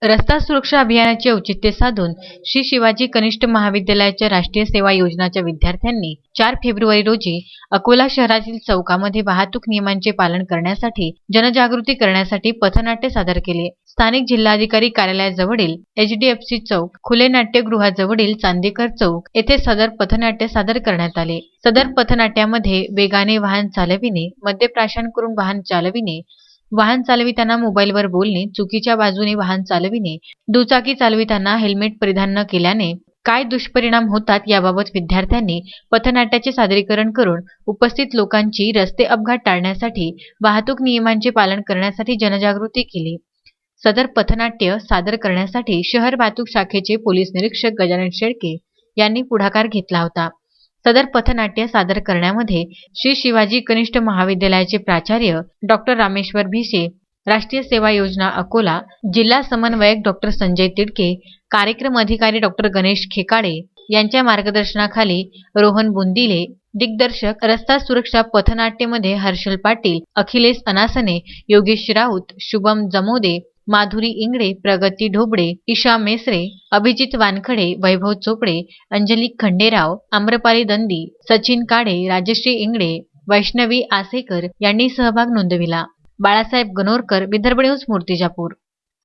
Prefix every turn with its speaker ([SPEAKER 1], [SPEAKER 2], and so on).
[SPEAKER 1] रस्ता सुरक्षा अभियानाचे औचित्य साधून श्री शिवाजी कनिष्ठ महाविद्यालयाच्या राष्ट्रीय सेवा योजनाच्या विद्यार्थ्यांनी 4 फेब्रुवारी रोजी अकोला शहरातील चौकामध्ये वाहतूक नियमांचे पालन करण्यासाठी जनजागृती करण्यासाठी पथनाट्य सादर केले। स्थानिक जिल्हाधिकारी कार्यालयाजवळील HDFC चौक, खुले नाट्यगृहाजवळील चांदेकर चौक येथे सदर पथनाट्य सादर करण्यात आले। सदर पथनाट्यामध्ये वेगाने वाहन चालविणे, मद्यप्राशन करून वाहन चालविणे, वाहन चालविताना मोबाईलवर बोलणे, चुकीच्या बाजूने वाहन चालविणे, दुचाकी चालविताना हेल्मेट परिधान न केल्याने काय दुष्परिणाम होतात याबाबत विद्यार्थ्यांनी पथनाट्याचे सादरीकरण करून उपस्थित लोकांची रस्ते अपघात टाळण्यासाठी वाहतूक नियमांचे पालन करण्यासाठी जनजागृती केली। सदर पथनाट्य सादर करण्यासाठी शहर वाहतूक शाखेचे पोलीस निरीक्षक गजानन शेळके यांनी पुढाकार घेतला होता। सदर पथनाट्य सादर करण्यामध्ये श्री शिवाजी कनिष्ठ महाविद्यालयाचे प्राचार्य डॉक्टर रामेश्वर भिसे, राष्ट्रीय सेवा योजना अकोला, जिल्हा समन्वयक डॉक्टर संजय तिडके, कार्यक्रम अधिकारी डॉक्टर गणेश खेकाडे यांच्या मार्गदर्शनाखाली रोहन बुंदिले, दिग्दर्शक रस्ता सुरक्षा पथनाट्यमध्ये हर्षल पाटील, अखिलेश अनासने, योगेश राऊत, शुभम जमोदे, माधुरी इंगडे, प्रगती ढोबळे, ईशा मेसरे, अभिजित वानखडे, वैभव चोपडे, अंजली खंडेराव, आम्रपाली दंदी, सचिन काडे, राजश्री इंगडे, वैष्णवी आसेकर यांनी सहभाग नोंदविला। बाळासाहेब गणोरकर, विदर्भ न्यूज, मूर्तिजापूर।